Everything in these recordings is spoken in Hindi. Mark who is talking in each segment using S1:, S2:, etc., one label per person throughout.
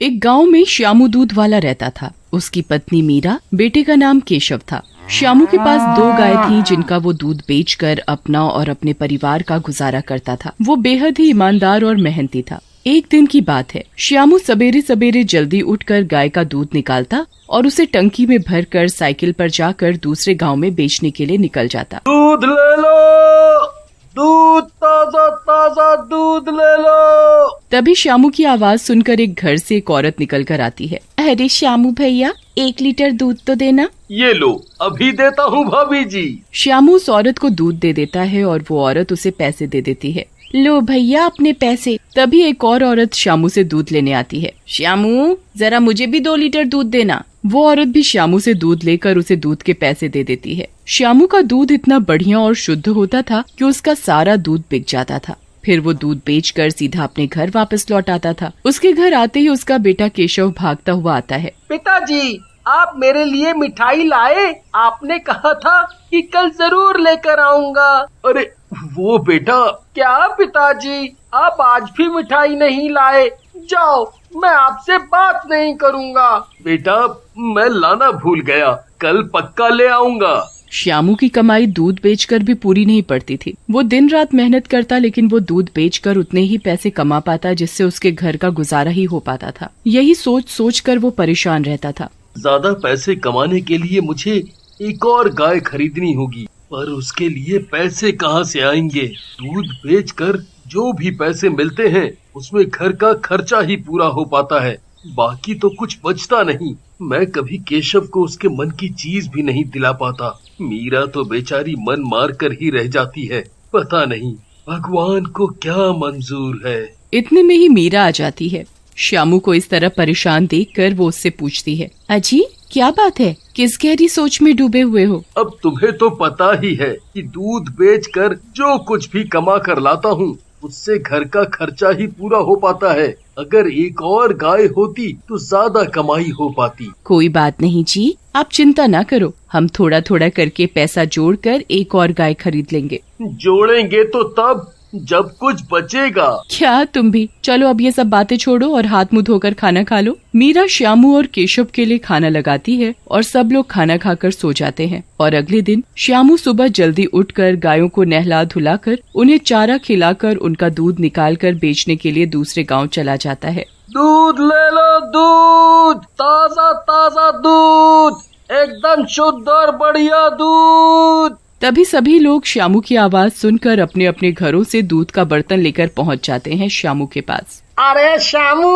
S1: एक गांव में श्यामू दूध वाला रहता था। उसकी पत्नी मीरा, बेटे का नाम केशव था। श्यामू के पास 2 गाय थीं जिनका वो दूध बेचकर अपना और अपने परिवार का गुजारा करता था। वो बेहद ही ईमानदार और मेहनती था। एक दिन की बात है, श्यामू सवेरे सवेरे जल्दी उठकर गाय का दूध निकालता और उसे टंकी में भरकर साइकिल पर जाकर दूसरे गांव में बेचने के लिए निकल जाता।
S2: दूध ले लो, दूध, ताजा ताजा दूध ले लो।
S1: तभी श्यामू की आवाज सुनकर एक घर से एक औरत निकल कर आती है। अरे श्यामू भैया, 1 लीटर दूध तो देना।
S2: ये लो, अभी देता हूँ भाभी जी।
S1: श्यामू उस औरत को दूध दे देता है और वो औरत उसे पैसे दे देती है। लो भैया अपने पैसे। तभी एक और औरत श्यामू से दूध लेने आती है। श्यामू, जरा मुझे भी 2 लीटर दूध देना। वो औरत भी श्यामू से दूध लेकर उसे दूध के पैसे दे देती है। श्यामू का दूध इतना बढ़िया और शुद्ध होता था कि उसका सारा दूध बिक जाता था। फिर वो दूध बेचकर सीधा अपने घर वापस लौट आता था। उसके घर आते ही उसका बेटा केशव भागता हुआ आता है।
S2: पिताजी, आप मेरे लिए मिठाई लाए? आपने कहा था कि कल जरूर लेकर आऊंगा। अरे वो बेटा। क्या पिताजी, आप आज भी मिठाई नहीं लाए? जाओ, मैं आपसे बात नहीं करूंगा। बेटा, मैं लाना भूल गया, कल पक्का ले आऊंगा।
S1: श्यामू की कमाई दूध बेचकर भी पूरी नहीं पड़ती थी। वो दिन रात मेहनत करता, लेकिन वो दूध बेचकर उतने ही पैसे कमा पाता जिससे उसके घर का गुजारा ही हो पाता था। यही सोच सोच कर वो परेशान रहता था।
S2: ज्यादा पैसे कमाने के लिए मुझे एक और गाय खरीदनी होगी, पर उसके लिए पैसे कहाँ से आएंगे? दूध बेचकर जो भी पैसे मिलते हैं उसमें घर का खर्चा ही पूरा हो पाता है, बाकी तो कुछ बचता नहीं। मैं कभी केशव को उसके मन की चीज भी नहीं दिला पाता। मीरा तो बेचारी मन मार कर ही रह जाती है। पता नहीं भगवान को क्या मंजूर है।
S1: इतने में ही मीरा आ जाती है। श्यामू को इस तरह परेशान देखकर वो उससे पूछती है, अजी क्या बात है, किस गहरी सोच में डूबे हुए हो?
S2: अब तुम्हें तो पता ही है कि दूध बेचकर जो कुछ भी कमा कर लाता हूँ उससे घर का खर्चा ही पूरा हो पाता है। अगर एक और गाय होती तो ज्यादा कमाई हो पाती।
S1: कोई बात नहीं जी, आप चिंता ना करो, हम थोड़ा थोड़ा करके पैसा जोड़कर एक और गाय खरीद लेंगे।
S2: जोड़ेंगे तो तब जब कुछ बचेगा।
S1: क्या तुम भी? चलो अब ये सब बातें छोड़ो और हाथ मुंह धोकर खाना खा लो। मीरा श्यामू और केशव के लिए खाना लगाती है और सब लोग खाना खाकर सो जाते हैं। और अगले दिन श्यामू सुबह जल्दी उठकर गायों को नहला धुलाकर उन्हें चारा खिलाकर उनका दूध निकालकर बेचने के लिए दूसरे गाँव चला जाता है।
S2: दूध ले लो, दूध, ताजा ताजा दूध, एकदम शुद्ध और बढ़िया दूध।
S1: तभी सभी लोग श्यामू की आवाज सुनकर अपने अपने घरों से दूध का बर्तन लेकर पहुंच जाते हैं श्यामू के पास।
S2: अरे श्यामू,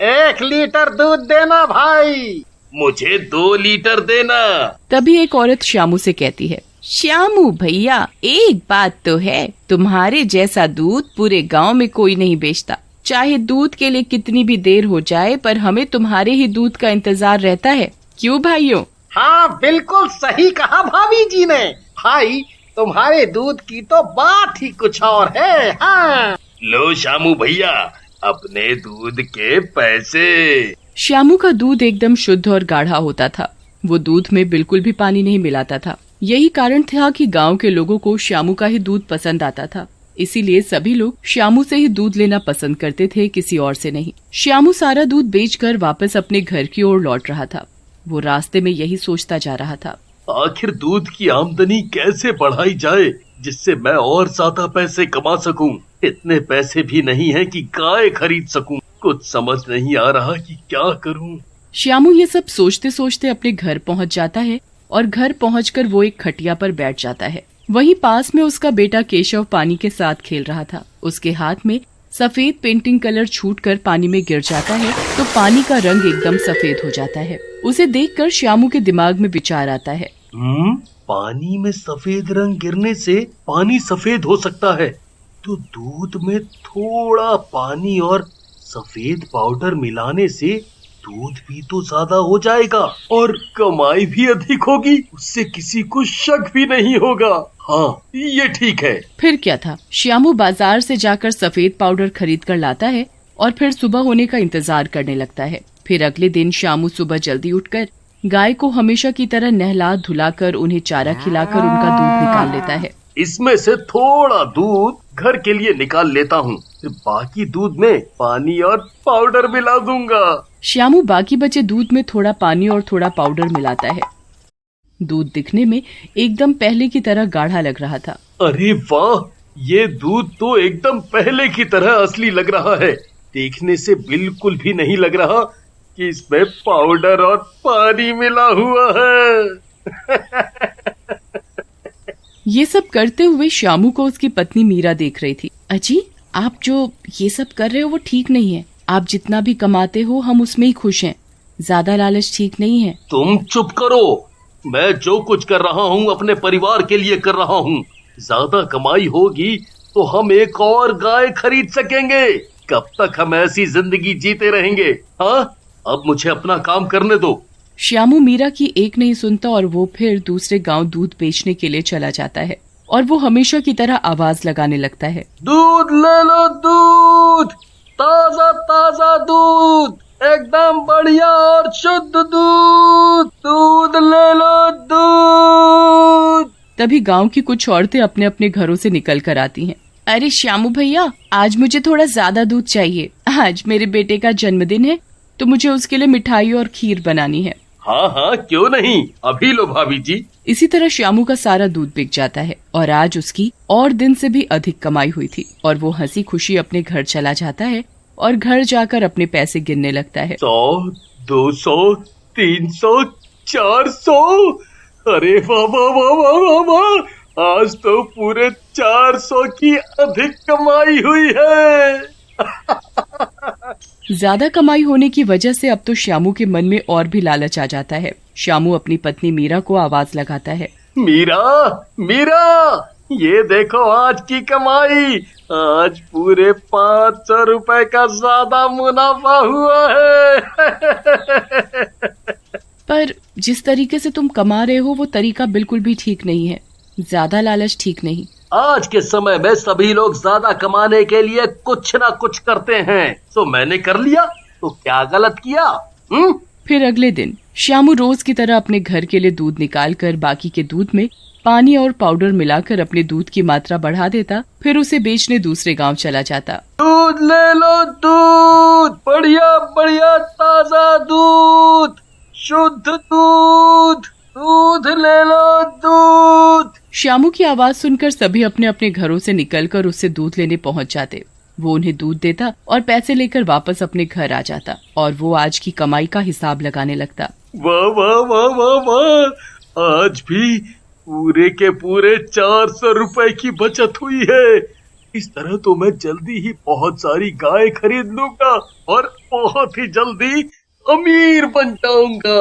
S2: 1 लीटर दूध देना भाई। मुझे 2 लीटर देना।
S1: तभी एक औरत श्यामू से कहती है, श्यामू भैया, एक बात तो है, तुम्हारे जैसा दूध पूरे गांव में कोई नहीं बेचता। चाहे दूध के लिए कितनी भी देर हो जाए, पर हमें तुम्हारे ही दूध का इंतजार रहता है। क्यों भाइयों?
S2: हाँ, बिल्कुल सही कहा भाभी जी ने। भाई, तुम्हारे दूध की तो बात ही कुछ और है। हाँ। लो श्यामू भैया, अपने दूध के पैसे।
S1: श्यामू का दूध एकदम शुद्ध और गाढ़ा होता था। वो दूध में बिल्कुल भी पानी नहीं मिलाता था। यही कारण था कि गांव के लोगों को श्यामू का ही दूध पसंद आता था। इसीलिए सभी लोग श्यामू से ही दूध लेना पसंद करते थे, किसी और से नहीं। श्यामू सारा दूध बेचकर वापस अपने घर की ओर लौट रहा था। वो रास्ते में यही सोचता जा रहा था,
S2: आखिर दूध की आमदनी कैसे बढ़ाई जाए जिससे मैं और ज्यादा पैसे कमा सकूं। इतने पैसे भी नहीं है कि गाय खरीद सकूं। कुछ समझ नहीं आ रहा कि क्या करूं।
S1: श्यामू ये सब सोचते सोचते अपने घर पहुंच जाता है और घर पहुंचकर वो एक खटिया पर बैठ जाता है। वहीं पास में उसका बेटा केशव पानी के साथ खेल रहा था। उसके हाथ में सफेद पेंटिंग कलर छूटकर पानी में गिर जाता है तो पानी का रंग एकदम सफेद हो जाता है। उसे देखकर श्यामू के दिमाग में विचार आता है,
S2: पानी में सफेद रंग गिरने से पानी सफेद हो सकता है, तो दूध में थोड़ा पानी और सफेद पाउडर मिलाने से दूध भी तो ज्यादा हो जाएगा और कमाई भी अधिक होगी। उससे किसी को शक भी नहीं होगा। हाँ, ये ठीक है।
S1: फिर क्या था, श्यामू बाजार से जाकर सफेद पाउडर खरीद कर लाता है और फिर सुबह होने का इंतजार करने लगता है। फिर अगले दिन श्यामू सुबह जल्दी उठकर गाय को हमेशा की तरह नहला धुलाकर उन्हें चारा खिलाकर उनका दूध निकाल लेता है।
S2: इसमें से थोड़ा दूध घर के लिए निकाल लेता हूँ, फिर बाकी दूध में पानी और पाउडर मिला दूंगा।
S1: श्यामू बाकी बचे दूध में थोड़ा पानी और थोड़ा पाउडर मिलाता है। दूध दिखने में एकदम पहले की तरह गाढ़ा लग रहा था।
S2: अरे वाह, ये दूध तो एकदम पहले की तरह असली लग रहा है। देखने से बिल्कुल भी नहीं लग रहा कि इसमें पाउडर और पानी मिला हुआ है।
S1: ये सब करते हुए श्यामू को उसकी पत्नी मीरा देख रही थी। अजी, आप जो ये सब कर रहे हो वो ठीक नहीं है। आप जितना भी कमाते हो हम उसमें ही खुश हैं। ज्यादा लालच ठीक नहीं है।
S2: तुम चुप करो। मैं जो कुछ कर रहा हूँ अपने परिवार के लिए कर रहा हूँ। ज्यादा कमाई होगी तो हम एक और गाय खरीद सकेंगे। कब तक हम ऐसी जिंदगी जीते रहेंगे? हाँ, अब मुझे अपना काम करने दो।
S1: श्यामू मीरा की एक नहीं सुनता और वो फिर दूसरे गांव दूध बेचने के लिए चला जाता है और वो हमेशा की तरह आवाज लगाने लगता है।
S2: दूध ले लो, दूध, ताजा ताजा दूध, एकदम बढ़िया और शुद्ध दूध, दूध ले लो, दूध।
S1: तभी गांव की कुछ औरतें अपने अपने घरों से निकल कर आती हैं। अरे श्यामू भैया, आज मुझे थोड़ा ज्यादा दूध चाहिए। आज मेरे बेटे का जन्मदिन है तो मुझे उसके लिए मिठाई और खीर बनानी है।
S2: हाँ हाँ, क्यों नहीं, अभी लो भाभी जी।
S1: इसी तरह श्यामू का सारा दूध बिक जाता है और आज उसकी और दिन से भी अधिक कमाई हुई थी और वो हंसी खुशी अपने घर चला जाता है और घर जाकर अपने पैसे गिनने लगता है।
S2: 100, 200, 300, 400। अरे वाह वाह वाह वाह वाह वाह, आज तो पूरे 400 की अधिक कमाई हुई है।
S1: ज्यादा कमाई होने की वजह से अब तो श्यामू के मन में और भी लालच आ जाता है। श्यामू अपनी पत्नी मीरा को आवाज लगाता है।
S2: मीरा, मीरा, ये देखो आज की कमाई। आज पूरे 500 रुपए का ज्यादा मुनाफा हुआ है।
S1: पर जिस तरीके से तुम कमा रहे हो वो तरीका बिल्कुल भी ठीक नहीं है। ज्यादा लालच ठीक नहीं।
S2: आज के समय में सभी लोग ज्यादा कमाने के लिए कुछ ना कुछ करते हैं, तो मैंने कर लिया तो क्या गलत किया?
S1: फिर अगले दिन श्यामू रोज की तरह अपने घर के लिए दूध निकाल कर बाकी के दूध में पानी और पाउडर मिलाकर अपने दूध की मात्रा बढ़ा देता, फिर उसे बेचने दूसरे गांव चला जाता।
S2: दूध ले लो, दूध, बढ़िया बढ़िया ताजा दूध, शुद्ध दूध, दूध ले लो, दूध।
S1: श्यामू की आवाज सुनकर सभी अपने अपने घरों से निकलकर उससे दूध लेने पहुंच जाते। वो उन्हें दूध देता और पैसे लेकर वापस अपने घर आ जाता और वो आज की कमाई का हिसाब लगाने लगता।
S2: वाह वाह वाह वाह वाह, आज भी पूरे के पूरे 400 रुपए की बचत हुई है। इस तरह तो मैं जल्दी ही बहुत सारी गाय खरीद लूंगा और बहुत ही जल्दी अमीर बन जाऊंगा।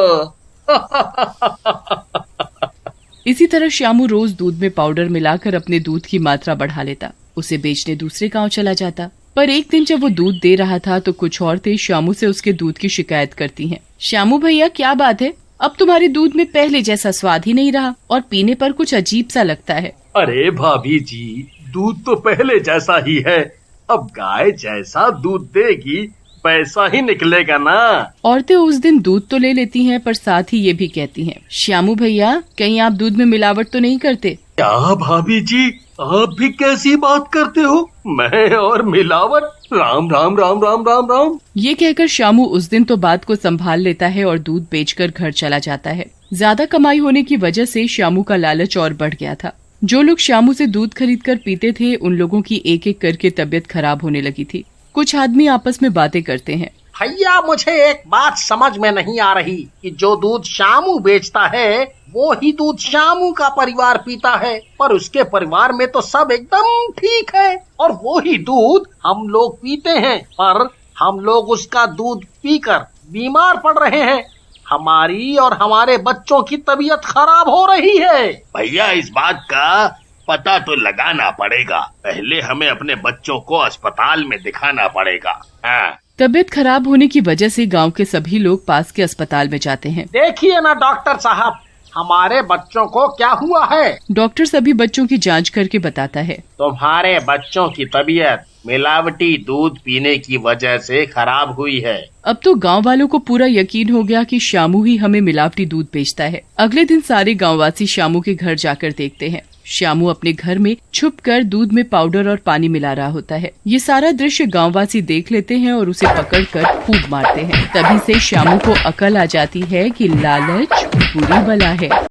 S1: इसी तरह श्यामू रोज दूध में पाउडर मिलाकर अपने दूध की मात्रा बढ़ा लेता, उसे बेचने दूसरे गांव चला जाता। पर एक दिन जब वो दूध दे रहा था तो कुछ औरतें श्यामू से उसके दूध की शिकायत करती हैं। श्यामू भैया, क्या बात है? अब तुम्हारे दूध में पहले जैसा स्वाद ही नहीं रहा और पीने पर कुछ अजीब सा लगता है।
S2: अरे भाभी जी, दूध तो पहले जैसा ही है। अब गाय जैसा दूध देगी पैसा ही निकलेगा ना।
S1: औरतें उस दिन दूध तो ले लेती हैं पर साथ ही ये भी कहती हैं, श्यामू भैया, कहीं आप दूध में मिलावट तो नहीं करते?
S2: क्या भाभी जी, आप भी कैसी बात करते हो? मैं और मिलावट? राम राम राम राम राम राम।
S1: ये कहकर श्यामू उस दिन तो बात को संभाल लेता है और दूध बेचकर घर चला जाता है। ज्यादा कमाई होने की वजह से श्यामू का लालच और बढ़ गया था। जो लोग श्यामू से दूध खरीदकर पीते थे उन लोगों की एक एक करके तबीयत खराब होने लगी थी। कुछ आदमी आपस में बातें करते हैं।
S3: भैया, मुझे एक बात समझ में नहीं आ रही कि जो दूध श्यामू बेचता है वो ही दूध श्यामू का परिवार पीता है, पर उसके परिवार में तो सब एकदम ठीक है और वो ही दूध हम लोग पीते हैं, पर हम लोग उसका दूध पीकर बीमार पड़ रहे हैं। हमारी और हमारे बच्चों की तबीयत खराब हो रही है।
S4: भैया, इस बात का पता तो लगाना पड़ेगा। पहले हमें अपने बच्चों को अस्पताल में दिखाना पड़ेगा। हाँ।
S1: तबीयत खराब होने की वजह से गांव के सभी लोग पास के अस्पताल में जाते हैं।
S3: देखिए ना डॉक्टर साहब, हमारे बच्चों को क्या हुआ है?
S1: डॉक्टर सभी बच्चों की जांच करके बताता है,
S3: तुम्हारे बच्चों की तबीयत मिलावटी दूध पीने की वजह से खराब हुई है।
S1: अब तो गांव वालों को पूरा यकीन हो गया कि श्यामू ही हमें मिलावटी दूध बेचता है। अगले दिन सारे गांववासी श्यामू के घर जाकर देखते हैं श्यामू अपने घर में छुपकर दूध में पाउडर और पानी मिला रहा होता है। ये सारा दृश्य गांववासी देख लेते हैं और उसे पकड़कर खूब मारते हैं। तभी से श्यामू को अकल आ जाती है कि लालच बुरी बला है।